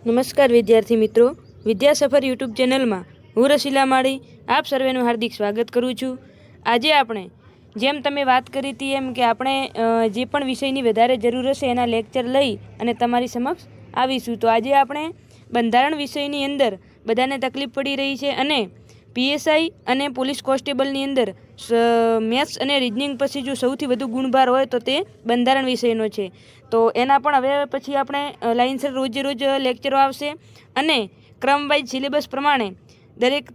નમસ્કાર વિદ્યાર્થી મિત્રો, વિદ્યા સફર યુટ્યુબ ચેનલમાં હું રસીલા માળી આપ સર્વેનું હાર્દિક સ્વાગત કરું છું. આજે આપણે જેમ તમે વાત કરી હતી એમ કે આપણે જે પણ વિષયની વધારે જરૂર હશે એના લેક્ચર લઈ અને તમારી સમક્ષ આવીશું. તો આજે આપણે બંધારણ વિષયની અંદર બધાને તકલીફ પડી રહી છે અને પીએસઆઈ અને પોલીસ કોન્સ્ટેબલની અંદર મેથ્સ અને રિઝનિંગ પછી જો સૌથી વધુ ગુણભાર હોય તો તે બંધારણ વિષયનો છે. તો એના પણ હવે પછી આપણે લાઇનસર રોજે રોજ લેક્ચરો આવશે અને ક્રમ વાઇઝ સિલેબસ પ્રમાણે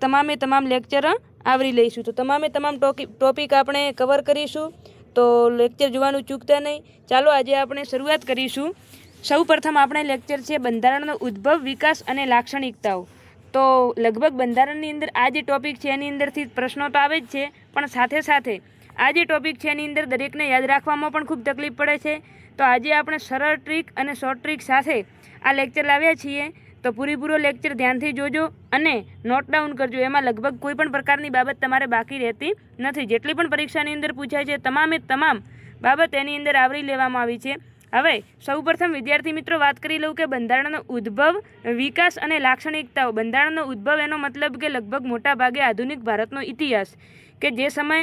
તમામે તમામ લેક્ચર આવરી લઈશું. તો તમામે તમામ ટોપિક આપણે કવર કરીશું, તો લેક્ચર જોવાનું ચૂકતા નહીં. ચાલો આજે આપણે શરૂઆત કરીશું. સૌ પ્રથમ આપણે લેક્ચર છે બંધારણનો ઉદ્ભવ, વિકાસ અને લાક્ષણિકતાઓ. તો લગભગ બંધારણની અંદર આ જે ટોપિક છે એની અંદરથી પ્રશ્નો તો આવે જ છે, પણ સાથે સાથે આ જે ટોપિક છે એની અંદર દરેકને યાદ રાખવામાં પણ ખૂબ તકલીફ પડે છે. તો આજે આપણે સરળ ટ્રીક અને શોર્ટ ટ્રીક સાથે આ લેક્ચર લાવ્યા છીએ. તો પૂરેપૂરો લેક્ચર ધ્યાનથી જોજો અને નોટ ડાઉન કરજો. એમાં લગભગ કોઈ પણ પ્રકારની બાબત તમારે બાકી રહેતી નથી. જેટલી પણ પરીક્ષાની અંદર પૂછાય છે તમામે તમામ બાબત એની અંદર આવરી લેવામાં આવી છે. હવે સૌપ્રથમ વિદ્યાર્થી મિત્રો વાત કરી લઉં કે બંધારણનો ઉદ્ભવ, વિકાસ અને લાક્ષણિકતાઓ. બંધારણનો ઉદ્ભવ એનો મતલબ કે લગભગ મોટા ભાગે આધુનિક ભારતનો ઇતિહાસ, કે જે સમય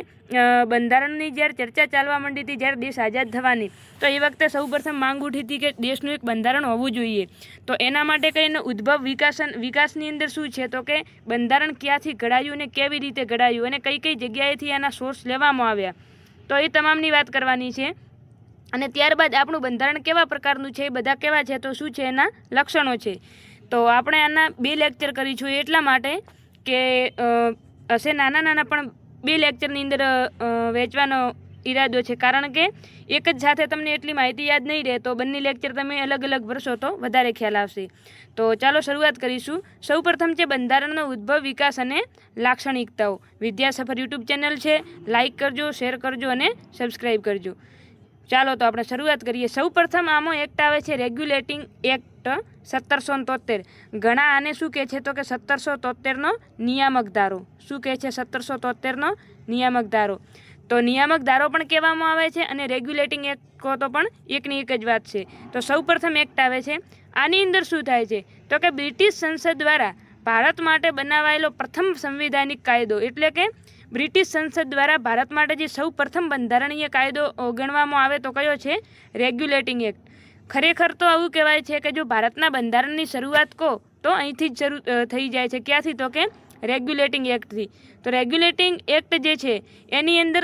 બંધારણની જ્યારે ચર્ચા ચાલવા માંડી હતી, જ્યારે દેશ આઝાદ થવાની, તો એ વખતે સૌપ્રથમ માંગ ઉઠી હતી કે દેશનું એક બંધારણ હોવું જોઈએ. તો એના માટે કહીને ઉદ્ભવ વિકાસની અંદર શું છે તો કે બંધારણ ક્યાંથી ઘડાયું અને કેવી રીતે ઘડાયું અને કઈ કઈ જગ્યાએથી એના સોર્સ લેવામાં આવ્યા, તો એ તમામની વાત કરવાની છે. અને ત્યારબાદ આપણું બંધારણ કેવા પ્રકારનું છે, બધા કેવા છે, તો શું છે એના લક્ષણો છે. તો આપણે આના 2 લેક્ચર કરીશું એટલા માટે કે હશે નાના નાના, પણ 2 લેક્ચરની અંદર વહેંચવાનો ઈરાદો છે, કારણ કે એક જ સાથે તમને એટલી માહિતી યાદ નહીં રહે. તો બંને લેક્ચર તમે અલગ અલગ ભરશો તો વધારે ખ્યાલ આવશે. તો ચાલો શરૂઆત કરીશું. સૌપ્રથમ છે બંધારણનો ઉદ્ભવ, વિકાસ અને લાક્ષણિકતાઓ. વિદ્યા સફર યુટ્યુબ ચેનલ છે, લાઇક કરજો, શેર કરજો અને સબસ્ક્રાઈબ કરજો. ચાલો તો આપણે શરૂઆત કરીએ. સૌપ્રથમ આમાં એક્ટ આવે છે રેગ્યુલેટિંગ એક્ટ 1773. ઘણા આને શું કહે છે તો કે 1773નો નિયામક ધારો. શું કહે છે? 1773નો નિયામક ધારો. તો નિયામક ધારો પણ કહેવામાં આવે છે અને રેગ્યુલેટિંગ એક્ટ કહો તો પણ એકની એક જ વાત છે. તો સૌપ્રથમ એક્ટ આવે છે. આની અંદર શું થાય છે તો કે બ્રિટિશ સંસદ દ્વારા ભારત માટે બનાવાયેલો પ્રથમ સંવિધાનિક કાયદો, એટલે કે બ્રિટિશ સંસદ દ્વારા ભારત માટે જે સૌ પ્રથમ બંધારણીય કાયદો ગણવામાં આવે તો કયો છે? Regulating act. ખરેખર તો આવું કહેવાય છે કે જો ભારતના બંધારણની શરૂઆત કહો તો અહીંથી જ શરૂ થઈ જાય છે. ક્યાંથી? તો કે રેગ્યુલેટિંગ એક્ટથી. તો રેગ્યુલેટિંગ એક્ટ જે છે એની અંદર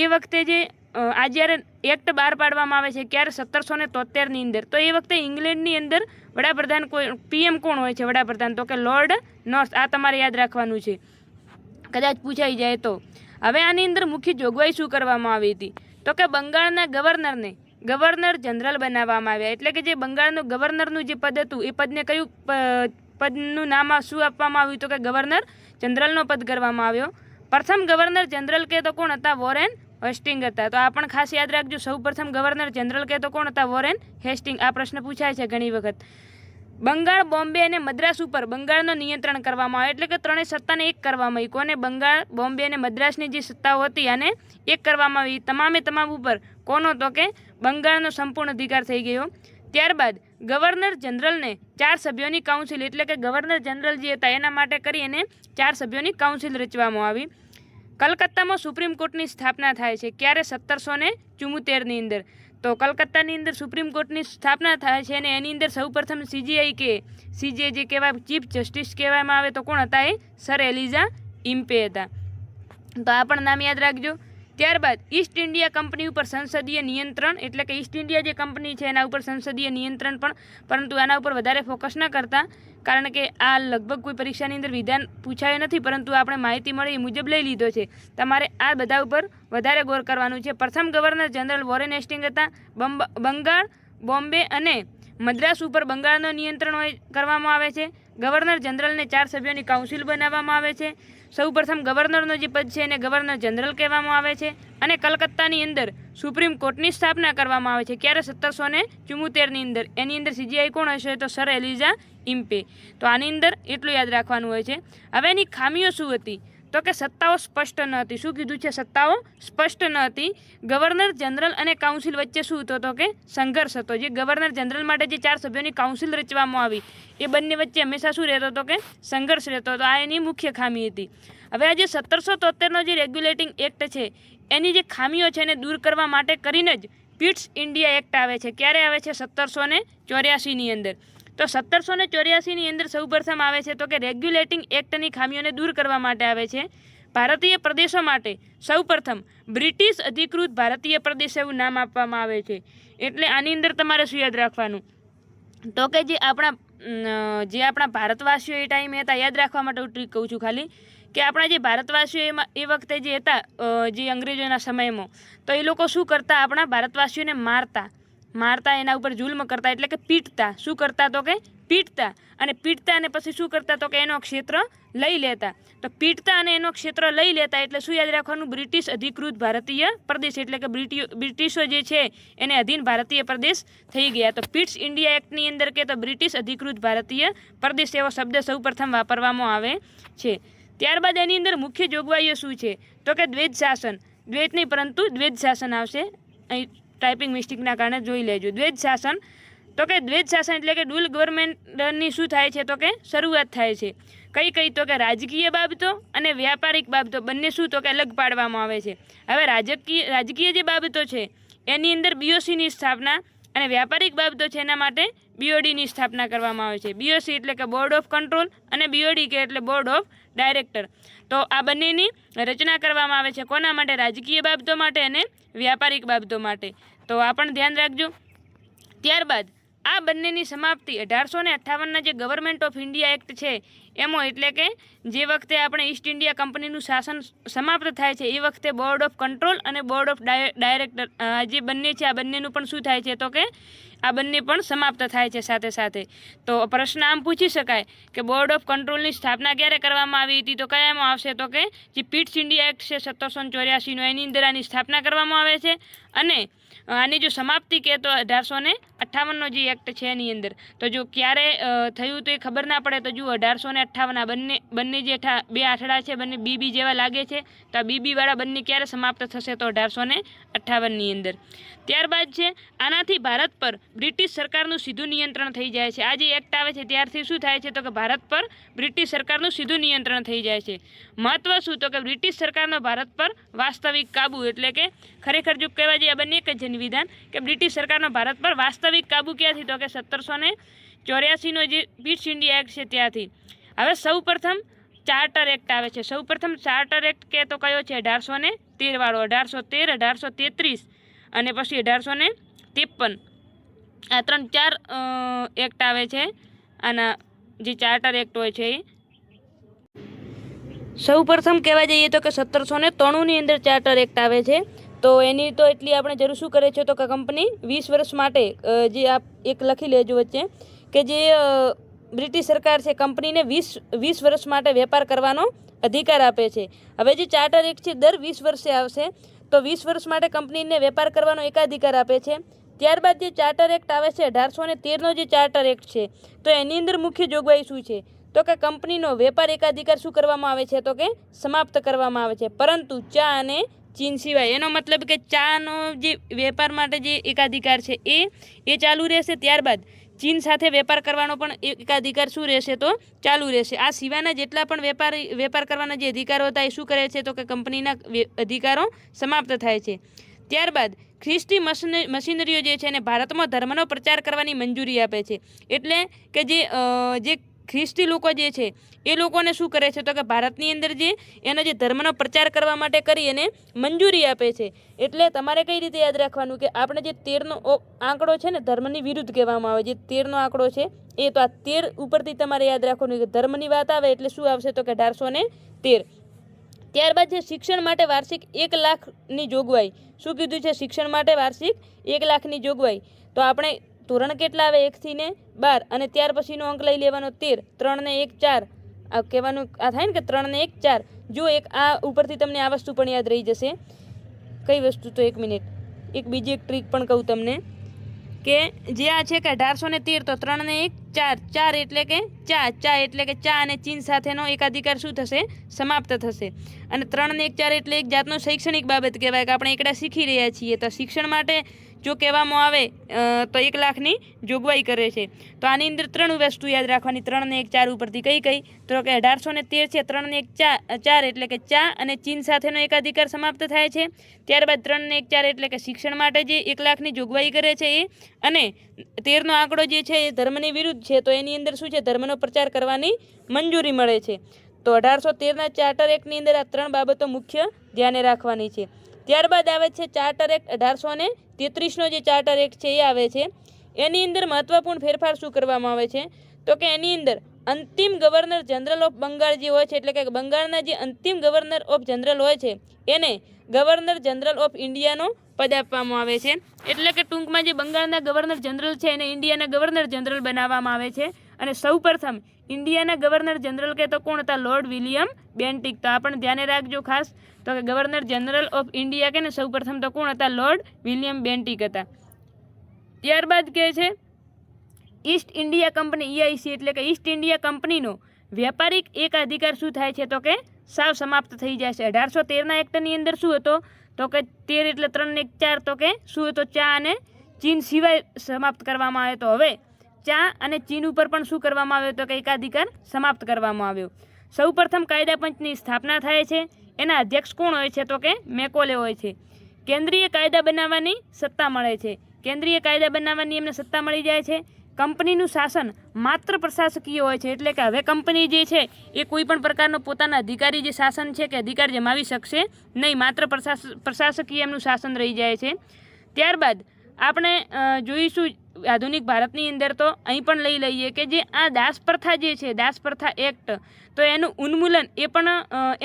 એ વખતે જે આ જ્યારે એક્ટ બહાર પાડવામાં આવે છે ક્યારે? 1773ની અંદર. તો એ વખતે ઇંગ્લેન્ડની અંદર વડાપ્રધાન પીએમ કોણ હોય છે? વડાપ્રધાન તો કે લોર્ડ નોર્થ. આ તમારે યાદ રાખવાનું છે, કદાચ પૂછાઈ જાય તો. હવે આની અંદર મુખ્ય જોગવાઈ શું કરવામાં આવી હતી તો કે બંગાળના ગવર્નરને ગવર્નર જનરલ બનાવવામાં આવ્યા. એટલે કે જે બંગાળનું ગવર્નરનું જે પદ હતું એ પદને કયું પદનું નામ શું આપવામાં આવ્યું તો કે ગવર્નર જનરલનો પદ કરવામાં આવ્યો. પ્રથમ ગવર્નર જનરલ કે તો કોણ હતા? વોરેન હેસ્ટિંગ હતા. તો આ પણ ખાસ યાદ રાખજો. સૌ પ્રથમ ગવર્નર જનરલ કે તો કોણ હતા? Warren Hastings. આ પ્રશ્ન પૂછાય છે ઘણી વખત. બંગાળ, બોમ્બે અને મદ્રાસ ઉપર બંગાળનું નિયંત્રણ કરવામાં આવે, એટલે કે ત્રણેય સત્તાને એક કરવામાં આવી. કોને? બંગાળ, બોમ્બે અને મદ્રાસની જે સત્તાઓ હતી આને એક કરવામાં આવી. તમામે તમામ ઉપર કોનો? તો કે બંગાળનો સંપૂર્ણ અધિકાર થઈ ગયો. ત્યારબાદ ગવર્નર જનરલને 4 સભ્યોની કાઉન્સિલ, એટલે કે ગવર્નર જનરલ જે હતા એના માટે કરી અને 4 સભ્યોની કાઉન્સિલ રચવામાં આવી. કલકત્તામાં સુપ્રીમ કોર્ટની સ્થાપના થાય છે. ક્યારે? 1774ની અંદર. તો કલકત્તાની અંદર સુપ્રીમ કોર્ટની સ્થાપના થાય છે અને એની અંદર સૌપ્રથમ સીજે જે કહેવાય ચીફ જસ્ટિસ કહેવામાં આવે તો કોણ હતા? એ સર એલિઝા ઇમ્પે હતા. તો આ પણ નામ યાદ રાખજો. ત્યારબાદ ઈસ્ટ ઇન્ડિયા કંપની ઉપર સંસદીય નિયંત્રણ, એટલે કે ઈસ્ટ ઇન્ડિયા જે કંપની છે એના ઉપર સંસદીય નિયંત્રણ પણ, પરંતુ આના ઉપર વધારે ફોકસ ન કરતા, કારણ કે આ લગભગ કોઈ પરીક્ષાની અંદર વિધાન પૂછાયું નથી, પરંતુ આપણે માહિતી મળી એ મુજબ લઈ લીધો છે. તમારે આ બધા ઉપર વધારે ગૌર કરવાનું છે. પ્રથમ ગવર્નર જનરલ વોરેન હેસ્ટિંગ હતા. બંગાળ, બોમ્બે અને મદ્રાસ ઉપર બંગાળનો નિયંત્રણ કરવામાં આવે છે. ગવર્નર જનરલને 4 સભ્યોની કાઉન્સિલ બનાવવામાં આવે છે. સૌપ્રથમ ગવર્નરનો જે પદ છે એને ગવર્નર જનરલ કહેવામાં આવે છે. અને કલકત્તાની અંદર સુપ્રીમ કોર્ટની સ્થાપના કરવામાં આવે છે. ક્યારે? 1774ની અંદર. એની અંદર સીજીઆઈ કોણ હશે? તો સર એલિઝા ઇમ્પે. તો આની અંદર એટલું યાદ રાખવાનું હોય છે. હવે એની ખામીઓ શું હતી તો કે સત્તાઓ સ્પષ્ટ ન હતી. શું કીધું છે? સત્તાઓ સ્પષ્ટ ન હતી. ગવર્નર જનરલ અને કાઉન્સિલ વચ્ચે શું હતો? તો કે સંઘર્ષ હતો. જે ગવર્નર જનરલ માટે જે 4 સભ્યોની કાઉન્સિલ રચવામાં આવી એ બંને વચ્ચે હંમેશા શું રહેતો હતો? કે સંઘર્ષ રહેતો હતો. આ એની મુખ્ય ખામી હતી. હવે આ જે 1773નો જે રેગ્યુલેટિંગ એક્ટ છે એની જે ખામીઓ છે એને દૂર કરવા માટે કરીને જ પિટ્સ ઇન્ડિયા એક્ટ આવે છે. ક્યારે આવે છે? 1784ની અંદર. તો 1784ની અંદર સૌપ્રથમ આવે છે તો કે રેગ્યુલેટિંગ એક્ટની ખામીઓને દૂર કરવા માટે આવે છે. ભારતીય પ્રદેશો માટે સૌપ્રથમ બ્રિટિશ અધિકૃત ભારતીય પ્રદેશ એવું નામ આપવામાં આવે છે. એટલે આની અંદર તમારે શું યાદ રાખવાનું? તો કે જે આપણા ભારતવાસીઓ એ ટાઈમે હતા, યાદ રાખવા માટે હું ટ્રીક કહું છું ખાલી, કે આપણા જે ભારતવાસીઓ એ વખતે જે હતા જે અંગ્રેજોના સમયમાં, તો એ લોકો શું કરતા? આપણા ભારતવાસીઓને મારતા એના ઉપર જુલ્મ કરતા, એટલે કે પીટતા. શું કરતા? તો કે પીટતા. અને પછી શું કરતા? તો કે એનો ક્ષેત્ર લઈ લેતા. તો પીટતા અને એનો ક્ષેત્ર લઈ લેતા એટલે શું યાદ રાખવાનું? બ્રિટિશ અધિકૃત ભારતીય પ્રદેશ, એટલે કે બ્રિટિશો જે છે એને અધીન ભારતીય પ્રદેશ થઈ ગયા. તો પિટ્સ ઇન્ડિયા એક્ટની અંદર કે તો બ્રિટિશ અધિકૃત ભારતીય પ્રદેશ એવો શબ્દ સૌપ્રથમ વાપરવામાં આવે છે. ત્યારબાદ એની અંદર મુખ્ય જોગવાઈઓ શું છે? તો કે દ્વેજ શાસન. દ્વેજ નહીં પરંતુ દ્વેજ શાસન આવશે. અહીં ટાઈપિંગ મિસ્ટેકના કારણે જોઈ લેજો. દ્વેજ શાસન, તો કે દ્વેજ શાસન એટલે કે ડુઅલ ગવર્મેન્ટની શું થાય છે? તો કે શરૂઆત થાય છે. કઈ? તો કે રાજકીય બાબતો અને વ્યાપારિક બાબતો બંને શું? તો કે અલગ પાડવામાં આવે છે. હવે રાજકીય જે બાબતો છે એની અંદર બીઓસીની સ્થાપના અને વ્યાપારિક બાબતો છે એના માટે બીઓડીની સ્થાપના કરવામાં આવે છે. બીઓસી એટલે કે બોર્ડ ઓફ કંટ્રોલ અને બીઓડી કે એટલે બોર્ડ ઓફ ડાયરેક્ટર. તો આ બંનેની રચના કરવામાં આવે છે. કોના માટે? રાજકીય બાબતો માટે અને વ્યાપારિક બાબતો માટે. તો આ પણ ધ્યાન રાખજો. ત્યારબાદ આ બંનેની સમાપ્તિ 1858ના જે ગવર્મેન્ટ ઓફ ઇન્ડિયા એક્ટ છે એમાં, એટલે કે જે વખતે આપણે ઈસ્ટ ઇન્ડિયા કંપનીનું શાસન સમાપ્ત થાય છે એ વખતે બોર્ડ ઓફ કંટ્રોલ અને બોર્ડ ઓફ ડાયરેક્ટર જે બંને છે આ બંનેનું પણ શું થાય છે? તો કે આ બંને પણ સમાપ્ત થાય છે સાથે. તો પ્રશ્ન આમ પૂછી શકાય કે બોર્ડ ઓફ કંટ્રોલની સ્થાપના ક્યારે કરવામાં આવી હતી? તો કયામાં આવશે? તો કે જે પિટ્સ ઇન્ડિયા એક્ટ છે 1784નો એની અંદર આની સ્થાપના કરવામાં આવે છે. અને આની જો સમાપ્તિ કહે તો 1858નો જે એક્ટ છે એની અંદર. તો જો ક્યારે થયું તો એ ખબર ના પડે તો જુઓ 1858 બંને જે બે આઠડા છે બંને બીબી જેવા લાગે છે, તો આ બીબીવાળા બંને ક્યારે સમાપ્ત થશે? તો 1858ની અંદર. ત્યારબાદ છે આનાથી ભારત પર બ્રિટિશ સરકારનું સીધું નિયંત્રણ થઈ જાય છે. આ જે એક્ટ આવે છે ત્યારથી શું થાય છે? તો કે ભારત પર બ્રિટિશ સરકારનું સીધું નિયંત્રણ થઈ જાય છે. મહત્વ શું? તો કે બ્રિટિશ સરકારનો ભારત પર વાસ્તવિક કાબુ, એટલે કે ખરેખર જો કહેવા જઈએ આ બંને એક જ વિધાન કે બ્રિટિશ સરકારનો ભારત પર વાસ્તવિક કાબુ ક્યાંથી? તો કે 1784નો જે પિટ્સ ઇન્ડિયા એક્ટ છે ત્યાંથી. હવે સૌપ્રથમ ચાર્ટર એક્ટ આવે છે. સૌપ્રથમ ચાર્ટર એક્ટ કે તો કયો છે? 1813 વાળો. 1813, 1833 અને પછી 1853. આ 3-4 એક્ટ આવે છે આના જે ચાર્ટર એક્ટ હોય છે એ. સૌપ્રથમ કહેવા જઈએ તો કે 1793ની અંદર ચાર્ટર એક્ટ આવે છે. તો એની તો એટલી આપણે જરૂર શું કરે છે? તો કે કંપની 20 વર્ષ માટે જે આપ એક લખી લેજો વચ્ચે કે જે બ્રિટિશ સરકાર છે કંપનીને 20 વર્ષ માટે વેપાર કરવાનો અધિકાર આપે છે. હવે જે ચાર્ટર એક્ટ છે દર 20 વર્ષે આવશે, તો 20 વર્ષ માટે કંપનીને વેપાર કરવાનો એકાધિકાર આપે છે. ત્યારબાદ જે ચાર્ટર એક્ટ આવે છે 1813નો જે ચાર્ટર એક્ટ છે, તો એની અંદર મુખ્ય જોગવાઈ શું છે? તો કે કંપનીનો વેપાર એકાધિકાર શું કરવામાં આવે છે? તો કે સમાપ્ત કરવામાં આવે છે, પરંતુ ચા અને ચીન સિવાય. એનો મતલબ કે ચાનો જે વેપાર માટે જે એકાધિકાર છે એ ચાલુ રહેશે. ત્યારબાદ ચીન સાથે વેપાર કરવાનો પણ એકાધિકાર શું રહેશે? તો ચાલુ રહેશે. આ સિવાયના જેટલા પણ વેપાર કરવાના જે અધિકારો હતા એ શું કરે છે? તો કે કંપનીના અધિકારો સમાપ્ત થાય છે. ત્યારબાદ ખ્રિસ્તી મશીનરીઓ જે છે એને ભારતમાં ધર્મનો પ્રચાર કરવાની મંજૂરી આપે છે. એટલે કે જે ખ્રિસ્તી લોકો જે છે એ લોકોને શું કરે છે? તો કે ભારતની અંદર જે એનો જે ધર્મનો પ્રચાર કરવા માટે કરી અને મંજૂરી આપે છે. એટલે તમારે કઈ રીતે યાદ રાખવાનું કે આપણે જે 13નો આંકડો છે ને ધર્મની વિરુદ્ધ કહેવામાં આવે, જે 13નો આંકડો છે એ તો આ 13 ઉપરથી તમારે યાદ રાખવાનું કે ધર્મની વાત આવે એટલે શું આવશે? તો કે 1813. ત્યારબાદ છે શિક્ષણ માટે વાર્ષિક 1 લાખની જોગવાઈ. શું કીધું છે? શિક્ષણ માટે વાર્ષિક 1 લાખની જોગવાઈ. તો આપણે ધોરણ કેટલા આવે? 1 થી 12 અને ત્યાર પછીનો અંક લઈ લેવાનો 13. 3 ને 1 4 આ કહેવાનું આ થાય ને કે 3 ને 1 4. જો એક આ ઉપરથી તમને આ વસ્તુ પણ યાદ રહી જશે. કઈ વસ્તુ? તો 1 મિનિટ, એક બીજી એક ટ્રીક પણ કહું તમને કે જે આ છે કે 1813 તો 3 ને 1 4 4 એટલે કે ચા એટલે કે ચા અને ચીન સાથેનો એકાધિકાર શું થશે? સમાપ્ત થશે. અને 3 ને 1 4 એટલે એક જાતનો શૈક્ષણિક બાબત કહેવાય કે આપણે એકડા શીખી રહ્યા છીએ, તો શિક્ષણ માટે જો કહેવામાં આવે તો 1 લાખની જોગવાઈ કરે છે. તો આની અંદર 3 વસ્તુ યાદ રાખવાની, 3 ને 1 4 ઉપરથી કઈ તો કે 1813 છે, 3 ને 1 4 એટલે કે ચા અને ચીન સાથેનો એકાધિકાર સમાપ્ત થાય છે. ત્યારબાદ 3 ને 1 4 એટલે કે શિક્ષણ માટે જે 1 લાખની જોગવાઈ કરે છે એ, અને 13નો આંકડો જે છે એ ધર્મની વિરુદ્ધ છે, તો એની અંદર શું છે? ધર્મનો પ્રચાર કરવાની મંજૂરી મળે છે. તો 1813ના ચાર્ટર એક્ટની અંદર આ 3 બાબતો મુખ્ય ધ્યાને રાખવાની છે. ત્યારબાદ આવે છે ચાર્ટર એક્ટ 1833નો જે ચાર્ટર એક્ટ છે એ આવે છે. એની અંદર મહત્વપૂર્ણ ફેરફાર શું કરવામાં આવે છે? તો કે એની અંદર અંતિમ ગવર્નર જનરલ ઓફ બંગાળ જે હોય છે, એટલે કે બંગાળના જે અંતિમ ગવર્નર ઓફ જનરલ હોય છે એને ગવર્નર જનરલ ઓફ ઇન્ડિયાનો પદ આપવામાં આવે છે. એટલે કે ટૂંકમાં જે બંગાળના ગવર્નર જનરલ છે એને ઇન્ડિયાના ગવર્નર જનરલ બનાવવામાં આવે છે. અને સૌપ્રથમ ઇન્ડિયાના ગવર્નર જનરલ કે તો કોણ હતા? Lord William Bentinck. તો આપણે ધ્યાને રાખજો ખાસ, તો કે ગવર્નર જનરલ ઓફ ઇન્ડિયા કે ને સૌપ્રથમ તો કોણ હતા? લોર્ડ વિલિયમ બેન્ટિક હતા. ત્યારબાદ કહે છે ઈસ્ટ ઇન્ડિયા કંપની EIC એટલે કે ઈસ્ટ ઇન્ડિયા કંપનીનો વ્યાપારિક એક અધિકાર શું થાય છે? તો કે સાવ સમાપ્ત થઈ જાય છે. 1813ના એક્ટની અંદર શું હતો? તો કે 13 એટલે 3 ને 1 4 તો કે શું હતો? ચા અને ચીન સિવાય સમાપ્ત કરવામાં આવે. તો હવે ચા અને ચીન ઉપર પણ શું કરવામાં આવ્યો? તો કે એકાધિકાર સમાપ્ત કરવામાં આવ્યો. સૌપ્રથમ કાયદા પંચની સ્થાપના થાય છે. એના અધ્યક્ષ કોણ હોય છે? તો કે મેકોલે હોય છે. કેન્દ્રીય કાયદા બનાવવાની સત્તા મળે છે. કેન્દ્રીય કાયદા બનાવવાની એમને સત્તા મળી જાય છે. કંપનીનું શાસન માત્ર પ્રશાસકીય હોય છે, એટલે કે હવે કંપની જે છે એ કોઈ પણ પ્રકારનો પોતાના અધિકારી જે શાસન છે કે અધિકાર જમાવી શકશે નહીં, માત્ર પ્રશાસકીય એમનું શાસન રહી જાય છે. ત્યારબાદ આપણે જોઈશું આધુનિક ભારતની અંદર, તો અહીં પણ લઈ લઈએ કે જે આ દાસ પ્રથા જે છે, દાસ પ્રથા એક્ટ, તો એનું ઉન્મૂલન એ પણ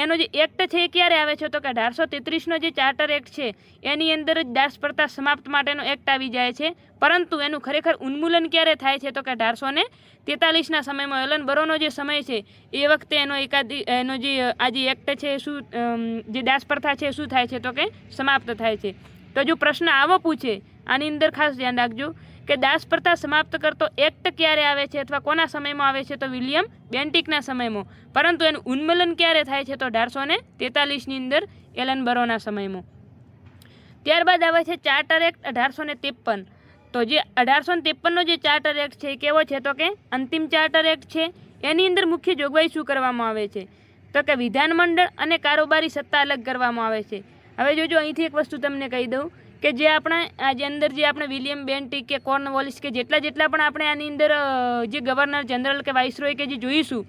એનો જે એક્ટ છે એ ક્યારે આવે છે? તો કે 1833નો જે ચાર્ટર એક્ટ છે એની અંદર જ દાસ પ્રથા સમાપ્ત માટેનો એક્ટ આવી જાય છે. પરંતુ એનું ખરેખર ઉન્મૂલન ક્યારે થાય છે? તો કે 1843ના સમયમાં એલન બરોનો જે સમય છે એ વખતે એનો જે આ જે એક્ટ છે શું જે દાસ પ્રથા છે શું થાય છે? તો કે સમાપ્ત થાય છે. તો જો પ્રશ્ન આવો પૂછે આની અંદર ખાસ ધ્યાન રાખજો કે દાસ પ્રથા સમાપ્ત કરતો એક્ટ ક્યારે આવે છે અથવા કોના સમયમાં આવે છે? તો વિલિયમ બેન્ટિકના સમયમાં. પરંતુ એનું ઉન્મૂલન ક્યારે થાય છે? તો 1843ની અંદર એલન બરોના સમયમાં. ત્યારબાદ આવે છે ચાર્ટર એક્ટ 1853. તો જે 1853નો જે ચાર્ટર એક્ટ છે એ કેવો છે? તો કે અંતિમ ચાર્ટર એક્ટ છે. એની અંદર મુખ્ય જોગવાઈ શું કરવામાં આવે છે? તો કે વિધાનમંડળ અને કારોબારી સત્તા અલગ કરવામાં આવે છે. હવે જોજો અહીંથી એક વસ્તુ તમને કહી દઉં કે જે આપણે આજે અંદર જે આપણે વિલિયમ બેન્ટિક કે કોર્નવોલિસ કે જેટલા પણ આપણે આની અંદર જે ગવર્નર જનરલ કે વાઇસરોય કે જે જોઈશું,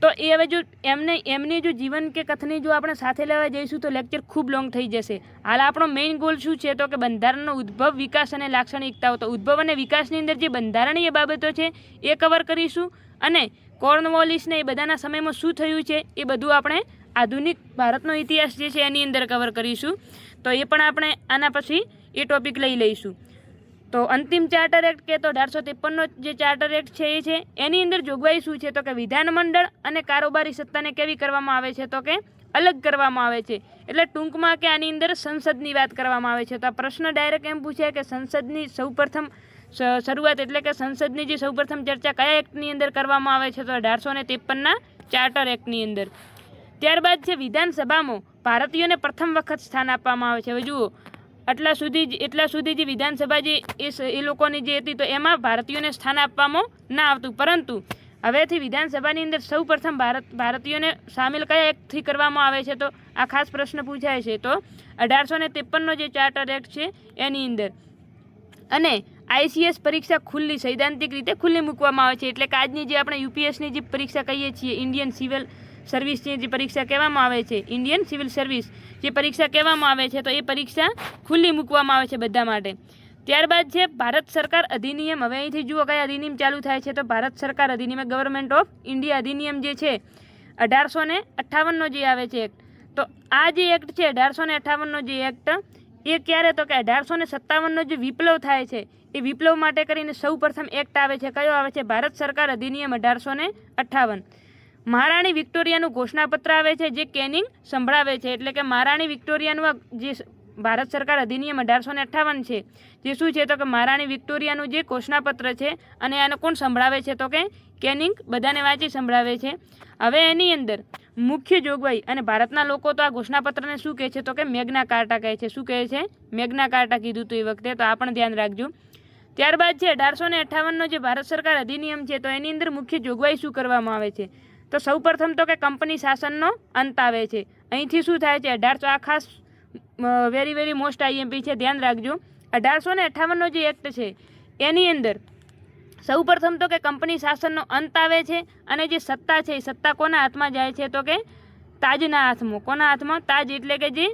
તો એ હવે જો એમની જો જીવન કે કથની જો આપણે સાથે લેવા જઈશું તો લેક્ચર ખૂબ લોંગ થઈ જશે. હાલ આપણો મેઇન ગોલ શું છે? તો કે બંધારણનો ઉદ્ભવ, વિકાસ અને લાક્ષણિકતાઓ. તો ઉદ્ભવ અને વિકાસની અંદર જે બંધારણીય બાબતો છે એ કવર કરીશું, અને કોર્નવોલિસને એ બધાના સમયમાં શું થયું છે એ બધું આપણે આધુનિક ભારતનો ઇતિહાસ જે છે એની અંદર કવર કરીશું. તો એ પણ આપણે આના પછી એ ટોપિક લઈ લઈશું. તો અંતિમ ચાર્ટર એક્ટ કે તો 1853નો જે ચાર્ટર એક્ટ છે એ છે એની અંદર જોગવાઈ શું છે? તો કે વિધાનમંડળ અને કારોબારી સત્તાને કેવી કરવામાં આવે છે? તો કે અલગ કરવામાં આવે છે. એટલે ટૂંકમાં કે આની અંદર સંસદની વાત કરવામાં આવે છે. તો આ પ્રશ્ન ડાયરેક્ટ એમ પૂછે કે સંસદની સૌપ્રથમ શરૂઆત એટલે કે સંસદની જે સૌપ્રથમ ચર્ચા કયા એક્ટની અંદર કરવામાં આવે છે? તો 1853ના ચાર્ટર એક્ટની અંદર. ત્યારબાદ છે વિધાનસભામાં ભારતીયોને પ્રથમ વખત સ્થાન આપવામાં આવે છે. હવે જુઓ, એટલા સુધી જે વિધાનસભા જે એ લોકોની જે હતી તો એમાં ભારતીયોને સ્થાન આપવામાં ના આવતું, પરંતુ હવેથી વિધાનસભાની અંદર સૌ પ્રથમ ભારતીયોને સામેલ કયા એક્ટથી કરવામાં આવે છે? તો આ ખાસ પ્રશ્ન પૂછાય છે. તો 1853નો જે ચાર્ટર એક્ટ છે એની અંદર. અને ICS પરીક્ષા ખુલ્લી, સૈદ્ધાંતિક રીતે ખુલ્લી મૂકવામાં આવે છે. એટલે કે આજની જે આપણે UPSની જે પરીક્ષા કહીએ છીએ, ઇન્ડિયન સિવિલ સર્વિસની જે પરીક્ષા કહેવામાં આવે છે, ઇન્ડિયન સિવિલ સર્વિસ જે પરીક્ષા કહેવામાં આવે છે, તો એ પરીક્ષા ખુલ્લી મૂકવામાં આવે છે બધા માટે. ત્યારબાદ છે ભારત સરકાર અધિનિયમ. હવે અહીંથી જુઓ કયા અધિનિયમ ચાલુ થાય છે? તો ભારત સરકાર અધિનિયમ, ગવર્મેન્ટ ઓફ ઇન્ડિયા અધિનિયમ જે છે 1858નો જે આવે છે એક્ટ. તો આ જે એક્ટ છે 1858નો જે એક્ટ એ ક્યારે? તો કે 1857નો જે વિપ્લવ થાય છે એ વિપ્લવ માટે કરીને સૌ પ્રથમ એક્ટ આવે છે. કયો આવે છે? ભારત સરકાર અધિનિયમ 1858. મહારાણી વિક્ટોરિયાનું ઘોષણાપત્ર આવે છે જે કેનિંગ સંભળાવે છે. એટલે કે મહારાણી વિક્ટોરિયાનું જે ભારત સરકાર અધિનિયમ 1858 છે, જે શું છે તો કે મહારાણી વિક્ટોરિયાનું જે ઘોષણાપત્ર છે અને આને કોણ સંભળાવે છે તો કે કેનિંગ બધાને વાંચી સંભળાવે છે. હવે એની અંદર મુખ્ય જોગવાઈ અને ભારતના લોકો તો આ ઘોષણાપત્રને શું કહે છે તો કે મેગ્ના કાર્ટા કહે છે. શું કહે છે? મેગ્ના કાર્ટા કીધું હતું એ વખતે, તો આ પણ ધ્યાન રાખજો. ત્યારબાદ છે 1858નો જે ભારત સરકાર અધિનિયમ છે, તો એની અંદર મુખ્ય જોગવાઈ શું કરવામાં આવે છે તો સૌપ્રથમ તો કે કંપની શાસનનો અંત આવે છે. અહીંથી શું થાય છે 1800, આ ખાસ વેરી મોસ્ટ આઈએમપી છે, ધ્યાન રાખજો. 1858નો જે એક્ટ છે એની અંદર સૌપ્રથમ તો કે કંપની શાસનનો અંત આવે છે અને જે સત્તા છે એ સત્તા કોના હાથમાં જાય છે તો કે તાજના હાથમાં. કોના હાથમાં? તાજ એટલે કે જે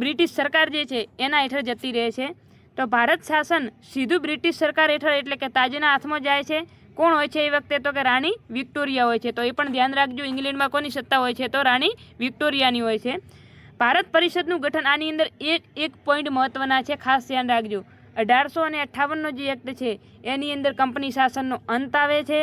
બ્રિટિશ સરકાર જે છે એના હેઠળ જતી રહે છે. તો ભારત શાસન સીધું બ્રિટિશ સરકાર હેઠળ એટલે કે તાજના હાથમાં જાય છે. કોણ હોય છે એ વખતે તો કે રાણી વિક્ટોરિયા હોય છે. તો એ પણ ધ્યાન રાખજો, ઇંગ્લેન્ડમાં કોની સત્તા હોય છે તો રાણી વિક્ટોરિયાની હોય છે. ભારત પરિષદનું ગઠન, આની અંદર એક પોઈન્ટ મહત્વના છે, ખાસ ધ્યાન રાખજો. 1858નો જે એક્ટ છે એની અંદર કંપની શાસનનો અંત આવે છે.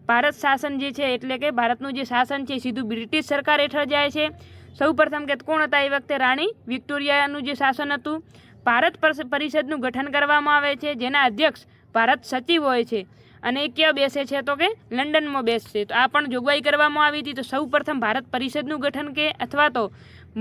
ભારત શાસન જે છે એટલે કે ભારતનું જે શાસન છે સીધું બ્રિટિશ સરકાર હેઠળ જાય છે. સૌપ્રથમ કે કોણ હતા એ વખતે? રાણી વિક્ટોરિયાનું જે શાસન હતું. ભારત પરિષદનું ગઠન કરવામાં આવે છે, જેના અધ્યક્ષ ભારત સચિવ હોય છે અને એ ક્યાં બેસે છે તો કે લંડનમાં બેસશે. તો આ પણ જોગવાઈ કરવામાં આવી હતી. તો સૌપ્રથમ ભારત પરિષદનું ગઠન કે અથવા તો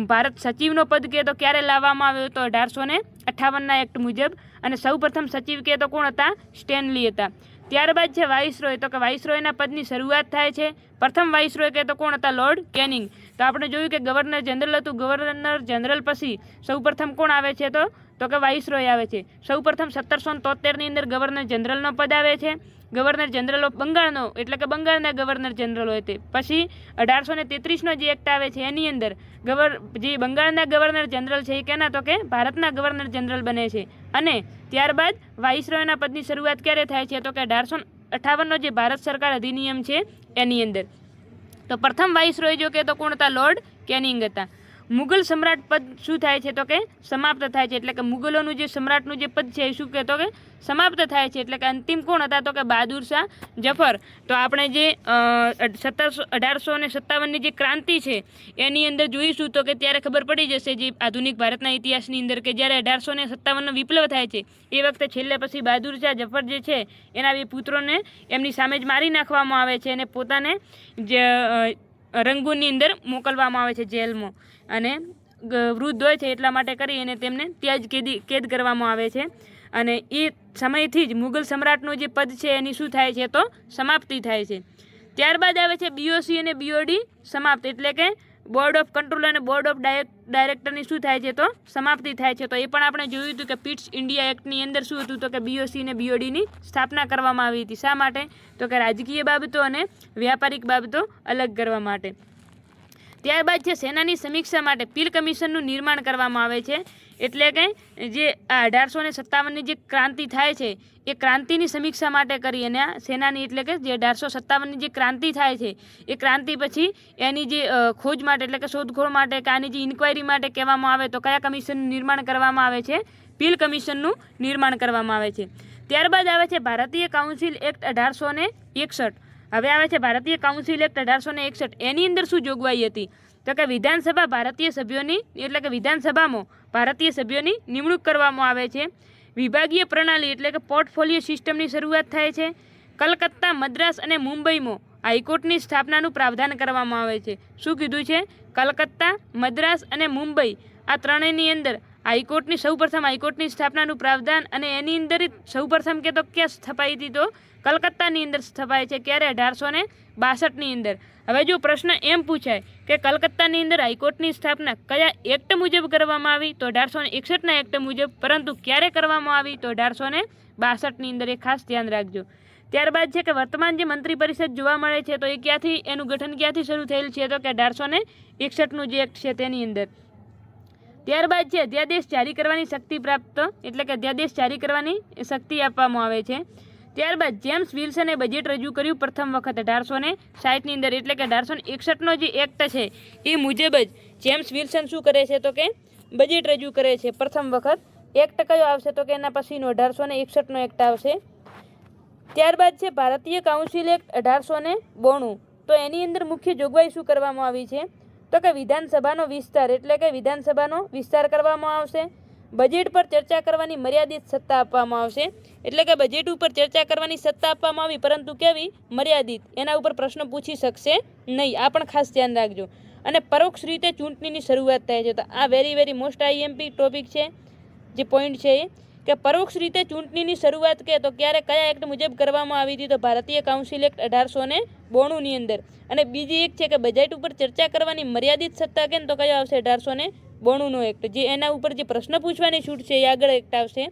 ભારત સચિવનો પદ કે તો ક્યારે લાવવામાં આવ્યો તો 1858ના એક્ટ મુજબ. અને સૌપ્રથમ સચિવ કે તો કોણ હતા? સ્ટેનલી હતા. ત્યારબાદ છે વાઇસરોય, તો કે વાઇસરોયના પદની શરૂઆત થાય છે. પ્રથમ વાઇસરોય કે તો કોણ હતા? Lord canning. તો આપણે જોયું કે ગવર્નર જનરલ હતું, ગવર્નર જનરલ પછી સૌપ્રથમ કોણ આવે છે તો કે વાઇસરોય આવે છે. સૌપ્રથમ 1773ની અંદર ગવર્નર જનરલનો પદ આવે છે. ગવર્નર જનરલ ઓફ બંગાળનો એટલે કે બંગાળના ગવર્નર જનરલ હોય તે. પછી 1833નો જે એક્ટ આવે છે એની અંદર જે બંગાળના ગવર્નર જનરલ છે એ કેના તો કે ભારતના ગવર્નર જનરલ બને છે. અને ત્યારબાદ વાઇસરોયના પદની શરૂઆત ક્યારે થાય છે તો કે 1858નો જે ભારત સરકાર અધિનિયમ છે એની અંદર. તો પ્રથમ વાઇસરોય જો કે તો કોણ હતા? લોર્ડ કેનિંગ હતા. મુગલ સમ્રાટ પદ શું થાય છે તો કે સમાપ્ત થાય છે. એટલે કે મુગલોનું જે સમ્રાટનું જે પદ છે એ શું કહેતો કે સમાપ્ત થાય છે. એટલે કે અંતિમ કોણ હતા તો કે બહાદુર શાહ જફર. તો આપણે જે 1857ની જે ક્રાંતિ છે એની અંદર જોઈશું તો કે ત્યારે ખબર પડી જશે જે આધુનિક ભારતના ઇતિહાસની અંદર કે જ્યારે 1857નો વિપ્લવ થાય છે એ વખતે છેલ્લે પછી બહાદુર શાહ જફર જે છે એના બે પુત્રોને એમની સામે જ મારી નાખવામાં આવે છે અને પોતાને જે રંગૂનની અંદર મોકલવામાં આવે છે જેલમાં. અને વૃદ્ધ હોય છે એટલા માટે કરી અને તેમને ત્યાં જ કેદ કરવામાં આવે છે. અને એ સમયથી જ મુગલ સમ્રાટનું જે પદ છે એની શું થાય છે તો સમાપ્તિ થાય છે. ત્યારબાદ આવે છે BOC અને BOD સમાપ્ત, એટલે કે બોર્ડ ઓફ કંટ્રોલ અને બોર્ડ ઓફ ડાયરેક્ટરની શું થાય છે તો સમાપ્તિ થાય છે. તો એ પણ આપણે જોયું હતું કે પિટ્સ ઇન્ડિયા એક્ટની અંદર શું હતું તો કે BOC અને BODની સ્થાપના કરવામાં આવી હતી. શા માટે? તો કે રાજકીય બાબતો અને વ્યાપારિક બાબતો અલગ કરવા માટે. ત્યારબાદ છે સેનાની સમીક્ષા માટે પીલ કમિશનનું નિર્માણ કરવામાં આવે છે. એટલે કે જે આ 1857ની જે ક્રાંતિ થાય છે એ ક્રાંતિની સમીક્ષા માટે કરી અને આ સેનાની એટલે કે જે 1857ની જે ક્રાંતિ થાય છે એ ક્રાંતિ પછી એની જે ખોજ માટે એટલે કે શોધખોળ માટે કે આની જે ઇન્ક્વાયરી માટે કહેવામાં આવે તો કયા કમિશનનું નિર્માણ કરવામાં આવે છે? પીલ કમિશનનું નિર્માણ કરવામાં આવે છે. ત્યારબાદ આવે છે ભારતીય કાઉન્સિલ એક્ટ 1861. હવે આવે છે ભારતીય કાઉન્સિલ એક્ટ 1861. એની અંદર શું જોગવાઈ હતી તો કે વિધાનસભા ભારતીય સભ્યોની એટલે કે વિધાનસભામાં ભારતીય સભ્યોની નિમણૂક કરવામાં આવે છે. વિભાગીય પ્રણાલી એટલે કે પોર્ટફોલિયો સિસ્ટમની શરૂઆત થાય છે. કલકત્તા, મદ્રાસ અને મુંબઈમાં હાઈકોર્ટની સ્થાપનાનું પ્રાવધાન કરવામાં આવે છે. શું કીધું છે? કલકત્તા, મદ્રાસ અને મુંબઈ આ ત્રણેયની અંદર સૌપ્રથમ હાઈકોર્ટની સ્થાપનાનું પ્રાવધાન અને એની અંદર સૌપ્રથમ કે તો ક્યાં સ્થપાઈ હતી તો કલકત્તાની અંદર સ્થપાય છે. ક્યારે? 1862ની અંદર. હવે જો પ્રશ્ન એમ પૂછાય કે કલકત્તાની અંદર હાઈકોર્ટની સ્થાપના કયા એક્ટ મુજબ કરવામાં આવી તો 1861ના એક્ટ મુજબ, પરંતુ ક્યારે કરવામાં આવી તો 1862ની અંદર. એ ખાસ ધ્યાન રાખજો. ત્યારબાદ છે કે વર્તમાન જે મંત્રી પરિષદ જોવા મળે છે તો એ ક્યાંથી એનું ગઠન ક્યાંથી શરૂ થયેલ છે તો કે 1861નું જે એક્ટ છે તેની અંદર. ત્યારબાદ છે અધ્યાદેશ જારી કરવાની શક્તિ પ્રાપ્ત એટલે કે અધ્યાદેશ જારી કરવાની શક્તિ આપવામાં આવે છે. ત્યારબાદ જેમ્સ વિલ્સને બજેટ રજૂ કર્યું પ્રથમ વખત 1860ની અંદર. એટલે કે 1861નો જે એક્ટ છે એ મુજબ જ જેમ્સ વિલ્સન શું કરે છે તો કે બજેટ રજૂ કરે છે પ્રથમ વખત. એક્ટ કયો આવશે તો કે એના પછીનો 1861નો એક્ટ આવશે. ત્યારબાદ છે ભારતીય કાઉન્સિલ એક્ટ 1892. તો એની અંદર મુખ્ય જોગવાઈ શું કરવામાં આવી છે તો કે વિધાનસભાનો વિસ્તાર એટલે કે વિધાનસભાનો વિસ્તાર કરવામાં આવશે. બજેટ પર ચર્ચા કરવાની મર્યાદિત સત્તા આપવામાં આવશે. એટલે કે બજેટ ઉપર ચર્ચા કરવાની સત્તા આપવામાં આવી, પરંતુ કેવી? મર્યાદિત. એના ઉપર પ્રશ્ન પૂછી શકશે નહીં. આ પણ ખાસ ધ્યાન રાખજો. અને પરોક્ષ રીતે ચૂંટણીની શરૂઆત થાય છે. તો આ વેરી મોસ્ટ આઈએમપી ટોપિક છે. જે પોઈન્ટ છે એ કે પરોક્ષ રીતે ચૂંટણીની શરૂઆત કે તો ક્યારે કયા એક્ટ મુજબ કરવામાં આવી હતી? તો ભારતીય કાઉન્સિલ એક્ટ 1892 અંદર. અને બીજી એક છે કે બજેટ ઉપર ચર્ચા કરવાની મર્યાદિત સત્તા કેમ તો કયો આવશે? 1892 એક્ટ. જે એના ઉપર જે પ્રશ્ન પૂછવાની છૂટ છે એ આગળ એક્ટ આવશે.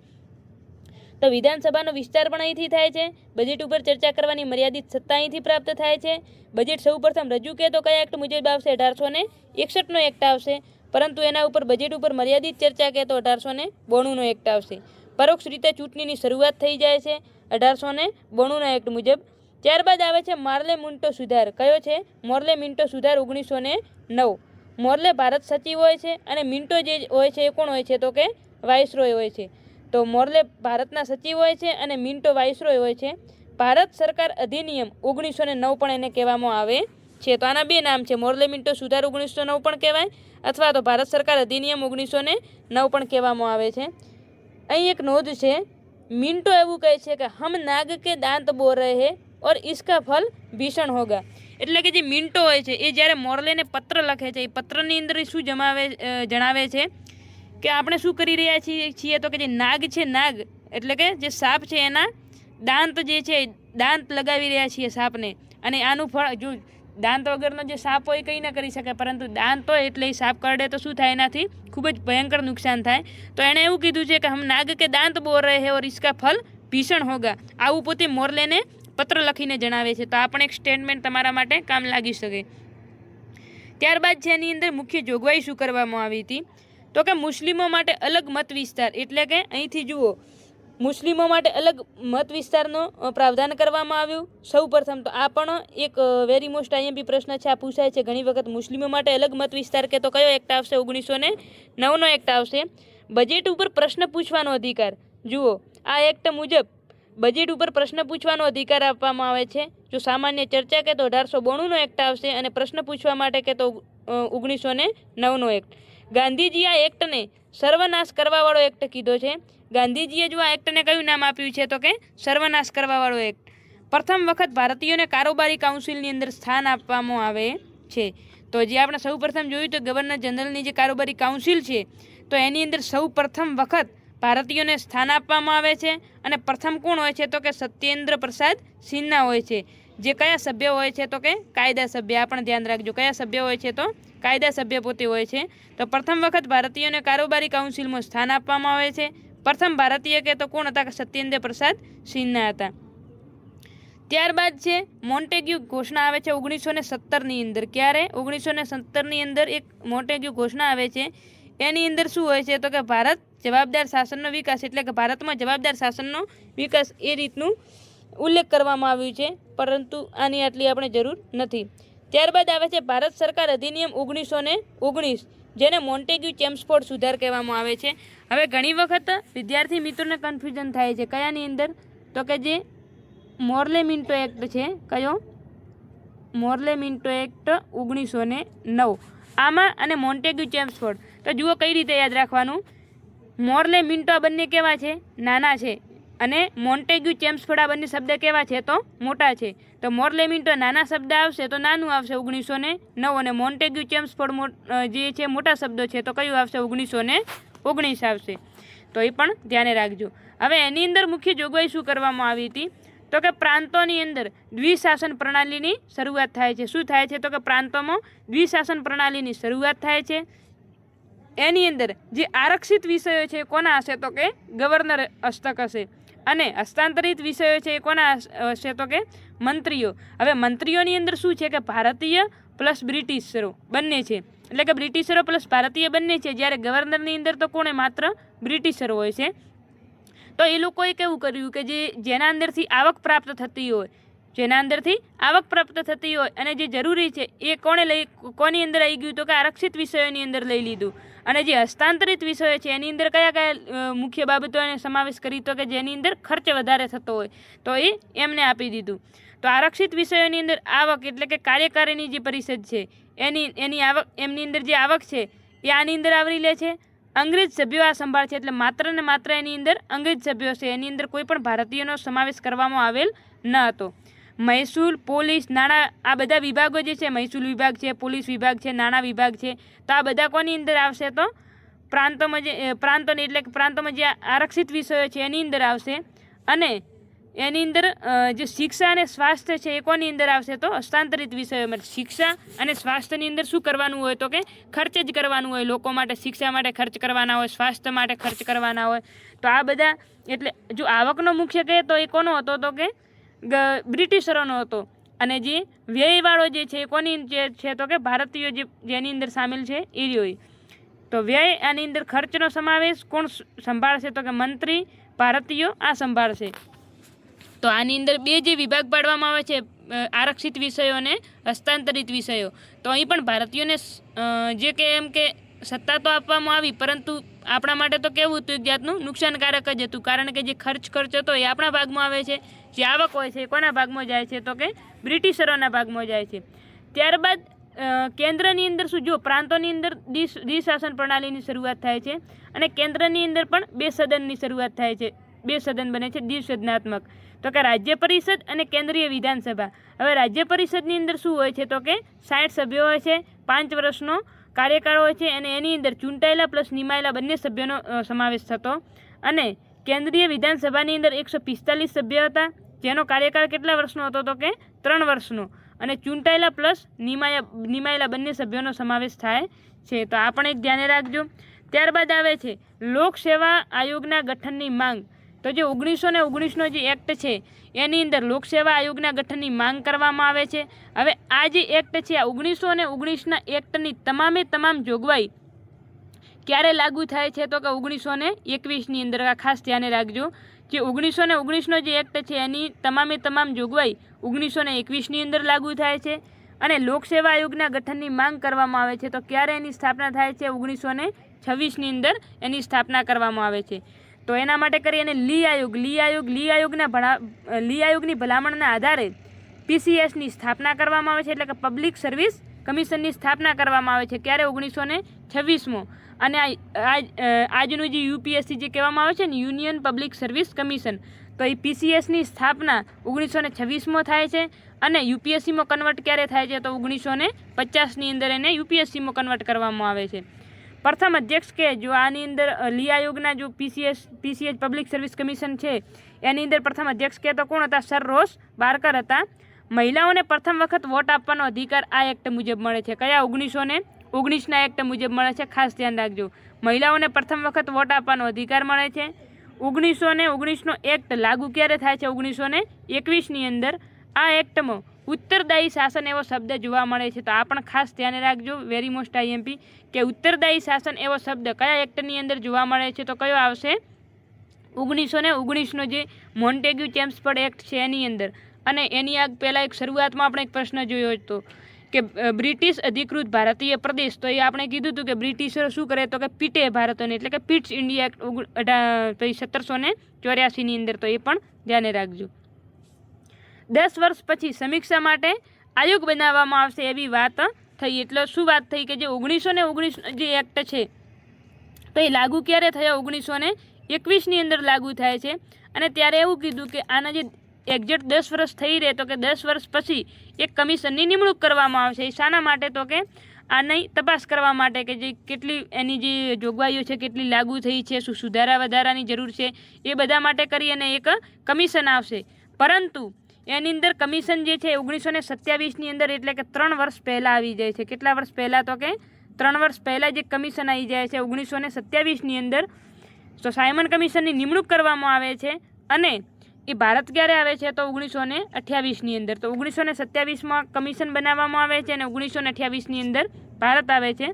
તો વિધાનસભાનો વિસ્તાર પણ અહીંથી થાય છે. બજેટ ઉપર ચર્ચા કરવાની મર્યાદિત સત્તા અહીંથી પ્રાપ્ત થાય છે. બજેટ સૌ પ્રથમ રજૂ કે તો કયા એક્ટ મુજબ આવશે? 1861 એક્ટ આવશે. પરંતુ એના ઉપર બજેટ ઉપર મર્યાદિત ચર્ચા કે તો 1892 એક્ટ આવશે. પરોક્ષ રીતે ચૂંટણીની શરૂઆત થઈ જાય છે 1892 એક્ટ મુજબ. ત્યારબાદ આવે છે મોર્લે મિન્ટો સુધાર. કયો છે? મોર્લે મિન્ટો સુધાર 1909. મોર્લે ભારત સચિવ હોય છે અને મિન્ટો જે હોય છે એ કોણ હોય છે? તો કે વાઇસરોય હોય છે. તો મોર્લે ભારતના સચિવ હોય છે અને મિન્ટો વાઇસરોય હોય છે. ભારત સરકાર અધિનિયમ 1909 પણ એને કહેવામાં આવે છે. તો આના બે નામ છે, મોર્લે મિન્ટો સુધાર 1909 પણ કહેવાય અથવા તો ભારત સરકાર અધિનિયમ 1909 પણ કહેવામાં આવે છે. અહીં એક નોંધ છે, મિન્ટો એવું કહે છે કે હમ નાગ કે દાંત બોલ રહે હે ઓર इसका ફલ ભીષણ હોગા. એટલે કે જે મિન્ટો હોય છે એ જ્યારે મોર્લેને પત્ર લખે છે, એ પત્રની અંદર શું જણાવે છે કે આપણે શું કરી રહ્યા છીએ? તો કે જે નાગ છે, નાગ એટલે કે જે સાપ છે એના દાંત જે છે, દાંત લગાવી રહ્યા છીએ સાપને. અને આનું ફળ, જો દાંત વગરનો જે સાપ હોય કંઈ ન કરી શકે, પરંતુ દાંત હોય એટલે એ સાપ કરડે તો શું થાય? એનાથી ખૂબ જ ભયંકર નુકસાન થાય. તો એણે એવું કીધું છે કે હમ નાગ કે દાંત બોલ રહે હે ઓર इसका ફલ ભીષણ હોગા. આવું પોતે મોર્લેને પત્ર લખીને જણાવે છે. તો આ પણ એક સ્ટેટમેન્ટ તમારા માટે કામ લાગી શકે. ત્યારબાદ છે એની અંદર મુખ્ય જોગવાઈ શું કરવામાં આવી હતી? તો કે મુસ્લિમો માટે અલગ મત વિસ્તાર. એટલે કે અહીંથી જુઓ, મુસ્લિમો માટે અલગ મત વિસ્તારનો પ્રાવધાન કરવામાં આવ્યું. સૌ પ્રથમ તો આ પણ એક વેરી મોસ્ટ આઈએમપી પ્રશ્ન છે, આ પૂછાય છે ઘણી વખત. મુસ્લિમો માટે અલગ મત વિસ્તાર કે તો કયો એક્ટ આવશે? 1909 એક્ટ આવશે. બજેટ ઉપર પ્રશ્ન પૂછવાનો અધિકાર. જુઓ, આ એક્ટ મુજબ બજેટ ઉપર પ્રશ્ન પૂછવાનો અધિકાર આપવામાં આવે છે. જો સામાન્ય ચર્ચા કે તો 1892 એક્ટ આવશે અને પ્રશ્ન પૂછવા માટે કે તો 1909 એક્ટ. ગાંધીજી આ એક્ટને સર્વનાશ કરવાવાળો એક્ટ કીધો છે. ગાંધીજીએ જો આ એક્ટને કયું નામ આપ્યું છે? તો કે સર્વનાશ કરવાવાળો એક્ટ. પ્રથમ વખત ભારતીયોને કારોબારી કાઉન્સિલની અંદર સ્થાન આપવામાં આવે છે. તો જે આપણે સૌ પ્રથમ જોયું તો ગવર્નર જનરલની જે કારોબારી કાઉન્સિલ છે, તો એની અંદર સૌ પ્રથમ વખત ભારતીયોને સ્થાન આપવામાં આવે છે. અને પ્રથમ કોણ હોય છે? તો કે સત્યેન્દ્ર પ્રસાદ સિન્હા હોય છે. જે કયા સભ્ય હોય છે? તો કે કાયદા સભ્ય. આ પણ ધ્યાન રાખજો, કયા સભ્ય હોય છે? તો કાયદા સભ્ય પોતે હોય છે. તો પ્રથમ વખત ભારતીયોને કારોબારી કાઉન્સિલમાં સ્થાન આપવામાં આવે છે. પ્રથમ ભારતીય કે તો કોણ હતા? કે સત્યેન્દ્ર પ્રસાદ સિન્હા હતા. ત્યારબાદ છે મોન્ટેગ્યુ ઘોષણા આવે છે 1917ની અંદર. ક્યારે? 1917ની અંદર એક મોન્ટેગ્યુ ઘોષણા આવે છે. એની અંદર શું હોય છે? તો કે ભારત જવાબદાર શાસનનો વિકાસ, એટલે કે ભારતમાં જવાબદાર શાસનનો વિકાસ, એ રીતનું ઉલ્લેખ કરવામાં આવ્યું છે. પરંતુ આની આટલી આપણે જરૂર નથી. ત્યારબાદ આવે છે ભારત સરકાર અધિનિયમ 1919, જેને મોન્ટેગ્યુ ચેમ્સફોર્ડ સુધાર કહેવામાં આવે છે. હવે ઘણી વખત વિદ્યાર્થી મિત્રોને કન્ફ્યુઝન થાય છે કયાની અંદર? તો કે જે મોર્લે મિન્ટો એક્ટ છે. કયો? મોર્લે મિન્ટો એક્ટ 1909 આમાં, અને મોન્ટેગ્યુ ચેમ્સફોર્ડ. તો જુઓ કઈ રીતે યાદ રાખવાનું. મોર્લે મિન્ટો આ બંને કેવા છે? નાના છે. અને મોન્ટેગ્યુ ચેમ્સફોર્ડ આ બંને શબ્દ કેવા છે? તો મોટા છે. તો મોર્લે મિન્ટો નાના શબ્દ આવશે તો નાનું આવશે 1909, અને મોન્ટેગ્યુ ચેમ્સફોર્ડ જે છે મોટા શબ્દો છે તો કયું આવશે? 1919 આવશે. તો એ પણ ધ્યાને રાખજો. હવે એની અંદર મુખ્ય જોગવાઈ શું કરવામાં આવી હતી? તો કે પ્રાંતોની અંદર દ્વિશાસન પ્રણાલીની શરૂઆત થાય છે. શું થાય છે? તો કે પ્રાંતોમાં દ્વિશાસન પ્રણાલીની શરૂઆત થાય છે. એની અંદર જે આરક્ષિત વિષયો છે એ કોના હશે? તો કે ગવર્નર હસ્તક હશે. અને હસ્તાંતરિત વિષયો છે એ કોના હશે? તો કે મંત્રીઓ. હવે મંત્રીઓની અંદર શું છે કે ભારતીય પ્લસ બ્રિટિશરો બંને છે. એટલે કે બ્રિટિશરો પ્લસ ભારતીય બંને છે. જ્યારે ગવર્નરની અંદર તો કોણે? માત્ર બ્રિટિશરો હોય છે. તો એ લોકોએ કેવું કર્યું કે જેના અંદરથી આવક પ્રાપ્ત થતી હોય, અને જે જરૂરી છે એ કોની અંદર આવી ગયું? તો કે આરક્ષિત વિષયોની અંદર લઈ લીધું. અને જે હસ્તાંતરિત વિષયો છે એની અંદર કયા કયા મુખ્ય બાબતોને સમાવેશ કરી? તો કે જેની અંદર ખર્ચ વધારે થતો હોય તો એ એમને આપી દીધું. તો આરક્ષિત વિષયોની અંદર આવક, એટલે કે કાર્યકારીની જે પરિષદ છે એની આવક, એમની અંદર જે આવક છે એ આની અંદર આવરી લે છે. અંગ્રેજ સભ્યો આ સંભાળશે, એટલે માત્ર ને માત્ર એની અંદર અંગ્રેજ સભ્યો છે, એની અંદર કોઈ પણ ભારતીયોનો સમાવેશ કરવામાં આવેલ ન હતો. મહેસૂલ, પોલીસ, નાણાં, આ બધા વિભાગો જે છે, મહેસૂલ વિભાગ છે, પોલીસ વિભાગ છે, નાણાં વિભાગ છે, તો આ બધા કોની અંદર આવશે? તો પ્રાંતોની એટલે કે પ્રાંતોમાં જે આરક્ષિત વિષયો છે એની અંદર આવશે. અને એની અંદર જે શિક્ષા અને સ્વાસ્થ્ય છે એ કોની અંદર આવશે? તો હસ્તાંતરિત વિષયોમાં. શિક્ષા અને સ્વાસ્થ્યની અંદર શું કરવાનું હોય? તો કે ખર્ચ જ કરવાનું હોય. લોકો માટે શિક્ષા માટે ખર્ચ કરવાના હોય, સ્વાસ્થ્ય માટે ખર્ચ કરવાના હોય. તો આ બધા, એટલે જો આવકનો મુખ્ય કહે તો એ કોનો હતો? તો કે બ્રિટિશરોનો હતો. અને જે વ્યયવાળો જે છે એ કોની જે છે? તો કે ભારતીયો જેની અંદર સામેલ છે એ રહ્યો. તો વ્યય, આની અંદર ખર્ચનો સમાવેશ કોણ સંભાળશે? તો કે મંત્રી, ભારતીયો આ સંભાળશે. તો આની અંદર બે જે વિભાગ પાડવામાં આવે છે, આરક્ષિત વિષયો અને હસ્તાંતરિત વિષયો, તો અહીં પણ ભારતીયોને જે કે એમ કે સત્તા તો આપવામાં આવી, પરંતુ આપણા માટે તો કેવું હતું? એક જાતનું નુકસાનકારક જ હતું, કારણ કે જે ખર્ચ હતો એ આપણા ભાગમાં આવે છે, જે આવક હોય છે એ કોના ભાગમાં જાય છે? તો કે બ્રિટિશરોના ભાગમાં જાય છે. ત્યારબાદ કેન્દ્રની અંદર શું? જો પ્રાંતોની અંદર દ્વિશાસન પ્રણાલીની શરૂઆત થાય છે, અને કેન્દ્રની અંદર પણ 2 સદનની શરૂઆત થાય છે. 2 સદન બને છે, દ્વિસદનાત્મક. તો કે રાજ્ય પરિષદ અને કેન્દ્રીય વિધાનસભા. હવે રાજ્ય પરિષદની અંદર શું હોય છે? તો કે 60 સભ્યો હોય છે, 5 વર્ષનો કાર્યકાળ હોય છે, અને એની અંદર ચૂંટાયેલા પ્લસ નિમાયેલા બંને સભ્યોનો સમાવેશ થતો. અને કેન્દ્રીય વિધાનસભાની અંદર 145 સભ્ય હતા, જેનો કાર્યકાળ કેટલા વર્ષનો હતો? તો કે 3 વર્ષનો. અને ચૂંટાયેલા પ્લસ નિમાયેલા બંને સભ્યોનો સમાવેશ થાય છે. તો આ પણ એક ધ્યાને રાખજો. ત્યારબાદ આવે છે લોકસેવા આયોગના ગઠનની માંગ. તો જે 1919નો જે એક્ટ છે એની અંદર લોકસેવા આયોગના ગઠનની માંગ કરવામાં આવે છે. હવે આ જે એક્ટ છે, આ 1919ના એક્ટની તમામ જોગવાઈ ક્યારે લાગુ થાય છે? તો કે 1921ની અંદર. આ ખાસ ધ્યાને રાખજો. જે 1919નો જે એક્ટ છે એની તમામ જોગવાઈ 1921ની અંદર લાગુ થાય છે. અને લોકસેવા આયોગના ગઠનની માંગ કરવામાં આવે છે. તો ક્યારે એની સ્થાપના થાય છે? 1926ની અંદર એની સ્થાપના કરવામાં આવે છે. તો એના માટે કરી અને લી આયોગની ભલામણના આધારે PCSની સ્થાપના કરવામાં આવે છે, એટલે કે પબ્લિક સર્વિસ કમિશનની સ્થાપના કરવામાં આવે છે. ક્યારે? 1926માં. અને આજનું જે UPSC જે કહેવામાં આવે છે ને, યુનિયન પબ્લિક સર્વિસ કમિશન, તો એ PCSની સ્થાપના 1926માં થાય છે. અને UPSCમાં કન્વર્ટ ક્યારે થાય છે? તો 1950ની અંદર એને UPSCમાં કન્વર્ટ કરવામાં આવે છે. પ્રથમ અધ્યક્ષ કે જો આની અંદર લી આયોગના જો PCS પબ્લિક સર્વિસ કમિશન છે એની અંદર પ્રથમ અધ્યક્ષ કે તો કોણ હતા? સર રોસ બાર્કર હતા. મહિલાઓને પ્રથમ વખત વોટ આપવાનો અધિકાર આ એક્ટ મુજબ મળે છે. કયા? 1919ના એક્ટ મુજબ મળે છે. ખાસ ધ્યાન રાખજો. મહિલાઓને પ્રથમ વખત વોટ આપવાનો અધિકાર મળે છે. 1919નો એક્ટ લાગુ ક્યારે થાય છે? 1921ની અંદર. આ એક્ટમાં ઉત્તરદાયી શાસન એવો શબ્દ જોવા મળે છે. તો આ પણ ખાસ ધ્યાને રાખજો. વેરી મોસ્ટ IMP કે ઉત્તરદાયી શાસન એવો શબ્દ કયા એક્ટની અંદર જોવા મળે છે? તો કયો આવશે? 1919નો જે મોન્ટેગ્યુ ચેમ્સફોર્ડ એક્ટ છે એની અંદર. અને એની પહેલાં એક શરૂઆતમાં આપણે એક પ્રશ્ન જોયો હતો કે બ્રિટિશ અધિકૃત ભારતીય પ્રદેશ, તો એ આપણે કીધું હતું કે બ્રિટિશરો શું કરે? તો કે પીટે ભારતોને, એટલે કે પીટ્સ ઇન્ડિયા એક્ટ 1784ની અંદર. તો એ પણ ધ્યાને રાખજો. 10 વર્ષ પછી સમીક્ષા માટે આયોગ બનાવવામાં આવશે એવી વાત થઈ. એટલે શું વાત થઈ? કે જે 1919 જે એક્ટ છે તો એ લાગુ ક્યારે થયો? 1921ની અંદર લાગુ થાય છે. અને ત્યારે એવું કીધું કે આના જે એક્ઝેક્ટ 10 વર્ષ થઈ રહે, તો કે 10 વર્ષ પછી એક કમિશનની નિમણૂક કરવામાં આવશે. એ શાના માટે? તો કે આની તપાસ કરવા માટે કે જે કેટલી એની જે જોગવાઈઓ છે કેટલી લાગુ થઈ છે, શું સુધારા વધારાની જરૂર છે, એ બધા માટે કરી અને એક કમિશન આવશે. પરંતુ એની અંદર કમિશન જે છે 1927ની અંદર, એટલે કે 3 વર્ષ પહેલાં આવી જાય છે. કેટલા વર્ષ પહેલાં? તો કે 3 વર્ષ પહેલાં જે કમિશન આવી જાય છે 1927ની અંદર. તો સાયમન કમિશનની નિમણૂક કરવામાં આવે છે. અને એ ભારત ક્યારે આવે છે? તો 1928ની અંદર. તો 1927માં કમિશન બનાવવામાં આવે છે અને 1928ની અંદર ભારત આવે છે.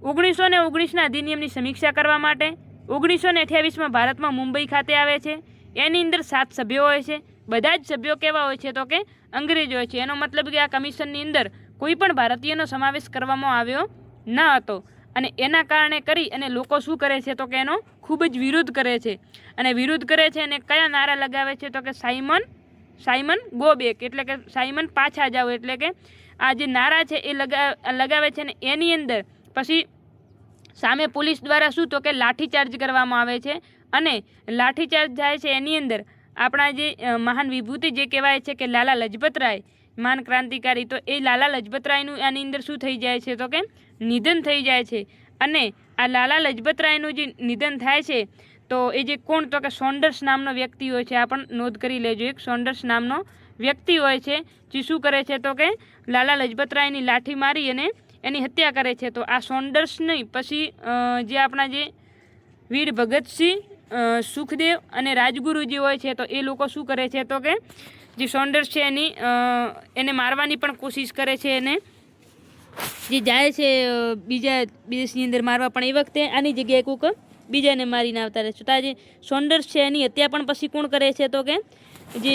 1919ના અધિનિયમની સમીક્ષા કરવા માટે 1928માં ભારતમાં મુંબઈ ખાતે આવે છે. એની અંદર 7 સભ્યો હોય છે. બધા જ સભ્યો કેવા હોય છે? તો કે અંગ્રેજ હોય છે. એનો મતલબ કે આ કમિશનની અંદર કોઈ પણ ભારતીયનો સમાવેશ કરવામાં આવ્યો ન હતો. અને એના કારણે કરી અને લોકો શું કરે છે? તો કે એનો ખૂબ જ વિરોધ કરે છે. અને વિરોધ કરે છે અને કયા નારા લગાવે છે? તો કે સાયમન ગો બેક, એટલે કે સાયમન પાછા જાઓ. એટલે કે આ જે નારા છે એ લગાવે છે. અને એની અંદર પછી સામે પોલીસ દ્વારા શું તો કે લાઠીચાર્જ કરવામાં આવે છે અને લાઠીચાર્જ થાય છે એની અંદર આપણા જે મહાન વિભૂતિ જે કહેવાય છે કે લાલા લજપતરાય મહાન ક્રાંતિકારી, તો એ લાલા લજપતરાયનું આની અંદર શું થઈ જાય છે તો કે નિધન થઈ જાય છે. અને આ લાલા લજપતરાયનું જે નિધન થાય છે તો એ જે કોણ તો કે સોન્ડર્સ નામનો વ્યક્તિ હોય છે, આ પણ નોંધ કરી લેજો. એક સોન્ડર્સ નામનો વ્યક્તિ હોય છે જે શું કરે છે તો કે લાલા લજપતરાયની લાઠી મારી અને એની હત્યા કરે છે. તો આ સોન્ડર્સની પછી જે આપણા જે વીર ભગતસિંહ, સુખદેવ અને રાજગુરુ જે હોય છે તો એ લોકો શું કરે છે તો કે જે સોન્ડર્સ છે એને મારવાની પણ કોશિશ કરે છે, અને જે જાય છે બીજા દેશની અંદર મારવા, પણ એ વખતે આની જગ્યાએ કોઈક બીજાને મારીને આવતા રહે છે. તો આ જે સોન્ડર્સ છે એની હત્યા પણ પછી કોણ કરે છે તો કે જે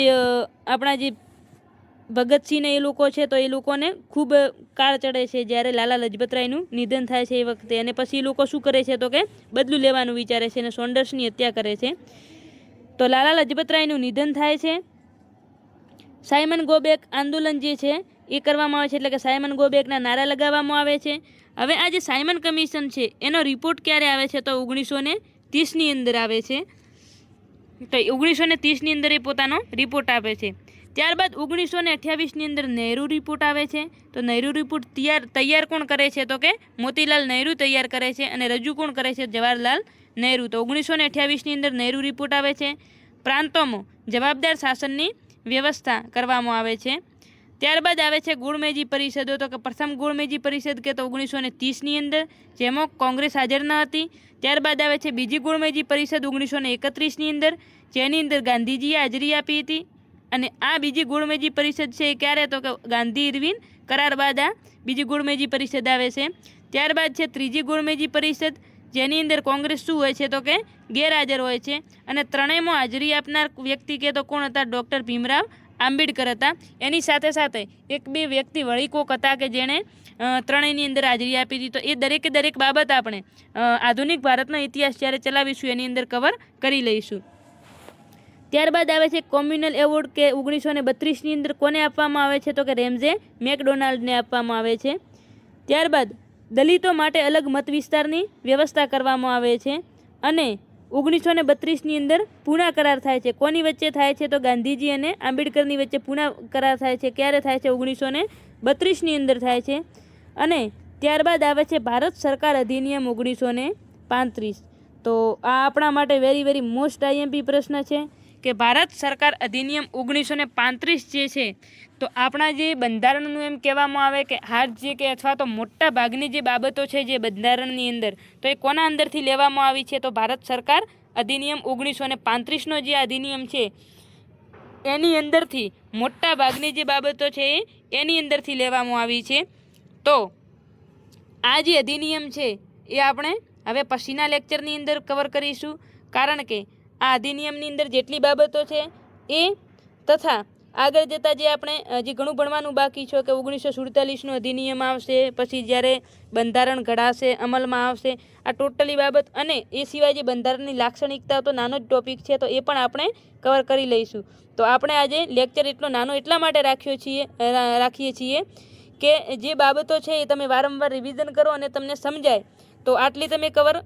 આપણા જે ભગતસિંહ ને એ લોકો છે તો એ લોકોને ખૂબ કાળ ચડે છે જ્યારે લાલા લજપતરાયનું નિધન થાય છે એ વખતે, અને પછી એ લોકો શું કરે છે તો કે બદલું લેવાનું વિચારે છે અને સોન્ડર્સની હત્યા કરે છે. તો લાલા લજપતરાયનું નિધન થાય છે. સાયમન ગો બેક આંદોલન જે છે એ કરવામાં આવે છે, એટલે કે સાયમન ગો બેકના નારા લગાવવામાં આવે છે. હવે આ જે સાયમન કમિશન છે એનો રિપોર્ટ ક્યારે આવે છે તો 1930ની અંદર આવે છે. તો 1930ની અંદર એ પોતાનો રિપોર્ટ આપે છે. ત્યારબાદ 1928ની અંદર નહેરુ રિપોર્ટ આવે છે. તો નહેરુ રિપોર્ટ તૈયાર કોણ કરે છે તો કે મોતીલાલ નહેરુ તૈયાર કરે છે અને રજૂ કોણ કરે છે જવાહરલાલ નહેરુ. તો 1928ની અંદર નહેરુ રિપોર્ટ આવે છે. પ્રાંતોમાં જવાબદાર શાસનની વ્યવસ્થા કરવામાં આવે છે. ત્યારબાદ આવે છે ગોળમેજી પરિષદો. તો કે પ્રથમ ગોળમેજી પરિષદ કે તો 1930ની અંદર, જેમાં કોંગ્રેસ હાજર ન હતી. ત્યારબાદ આવે છે બીજી ગોળમેજી પરિષદ 1931ની અંદર, જેની અંદર ગાંધીજીએ હાજરી આપી હતી. અને આ બીજી ગોળમેજી પરિષદ છે એ ક્યારે તો કે ગાંધી ઇરવિન કરાર બાદ આ બીજી ગોળમેજી પરિષદ આવે છે. ત્યારબાદ છે ત્રીજી ગોળમેજી પરિષદ, જેની અંદર કોંગ્રેસ શું હોય છે તો કે ગેરહાજર હોય છે. અને ત્રણેયમાં હાજરી આપનાર વ્યક્તિ કે તો કોણ હતા? ડૉક્ટર ભીમરાવ આંબેડકર હતા. એની સાથે સાથે એક બે વ્યક્તિ વળી કોક હતા કે જેણે ત્રણેયની અંદર હાજરી આપી હતી. તો એ દરેકે દરેક બાબત આપણે આધુનિક ભારતનો ઇતિહાસ જ્યારે ચલાવીશું એની અંદર કવર કરી લઈશું. ત્યારબાદ આવે છે કોમ્યુનલ એવોર્ડ કે 1932ની અંદર કોને આપવામાં આવે છે તો કે રેમ્ઝે મેકડોનાલ્ડને આપવામાં આવે છે. ત્યારબાદ દલિતો માટે અલગ મત વિસ્તારની વ્યવસ્થા કરવામાં આવે છે. અને 1932ની અંદર પૂના કરાર થાય છે. કોની વચ્ચે થાય છે તો ગાંધીજી અને આંબેડકરની વચ્ચે પૂના કરાર થાય છે. ક્યારે થાય છે? 1932ની અંદર થાય છે. અને ત્યારબાદ આવે છે ભારત સરકાર અધિનિયમ 1935. તો આ આપણા માટે વેરી મોસ્ટ આઈએમપી પ્રશ્ન છે કે ભારત સરકાર અધિનિયમ 1935 જે છે તો આપણા જે બંધારણનું એમ કહેવામાં આવે કે હાર જે કે અથવા તો મોટા ભાગની જે બાબતો છે જે બંધારણની અંદર તો એ કોના અંદરથી લેવામાં આવી છે તો ભારત સરકાર અધિનિયમ 1935નો જે અધિનિયમ છે એની અંદરથી મોટા ભાગની જે બાબતો છે એની અંદરથી લેવામાં આવી છે. તો આ જે અધિનિયમ છે એ આપણે હવે પછીના લેક્ચરની અંદર કવર કરીશું, કારણ કે આ અધિનિયમની અંદર જેટલી બાબતો છે એ તથા આગળ જતાં જે આપણે હજી ઘણું ભણવાનું બાકી છે કે 1947નો અધિનિયમ આવશે, પછી જ્યારે બંધારણ ઘડાશે અમલમાં આવશે, આ ટોટલી બાબત અને એ સિવાય જે બંધારણની લાક્ષણિકતાઓ તો નાનો જ ટોપિક છે તો એ પણ આપણે કવર કરી લઈશું. તો આપણે આજે લેક્ચર એટલો નાનો એટલા માટે રાખીએ છીએ કે જે બાબતો છે એ તમે વારંવાર રિવિઝન કરો અને તમને સમજાય. તો આટલી તમે કવર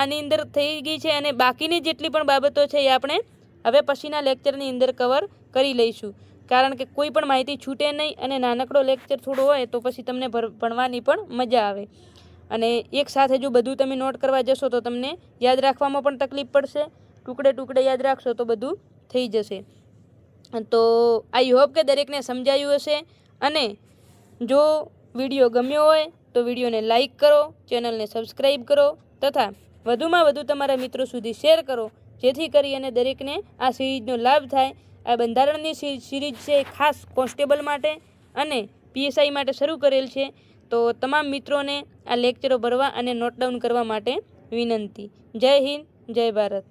આની અંદર થઈ ગઈ છે અને બાકીની જેટલી પણ બાબતો છે એ આપણે હવે પછીના લેક્ચરની અંદર કવર કરી લઈશું, કારણ કે કોઈ પણ માહિતી છૂટે નહીં અને નાનકડો લેક્ચર થોડો હોય તો પછી તમને ભણવાની પણ મજા આવે. અને એક સાથે જો બધું તમે નોટ કરવા જશો તો તમને યાદ રાખવામાં પણ તકલીફ પડશે. ટુકડે યાદ રાખશો તો બધું થઈ જશે. તો આઈ હોપ કે દરેકને સમજાયું હશે. અને જો વિડીયો ગમ્યો હોય તો વિડીયોને લાઈક કરો, ચેનલને સબસ્ક્રાઈબ કરો તથા વધુમાં વધુ તમારા મિત્રો સુધી શેર કરો, જેથી કરી અને દરેકને આ સિરીઝનો લાભ થાય. આ બંધારણની સિરીઝ છે ખાસ કોન્સ્ટેબલ માટે અને પીએસઆઈ માટે શરૂ કરેલ છે. તો તમામ મિત્રોને આ લેક્ચરો ભરવા અને નોટ ડાઉન કરવા માટે વિનંતી. જય હિન્દ, જય ભારત.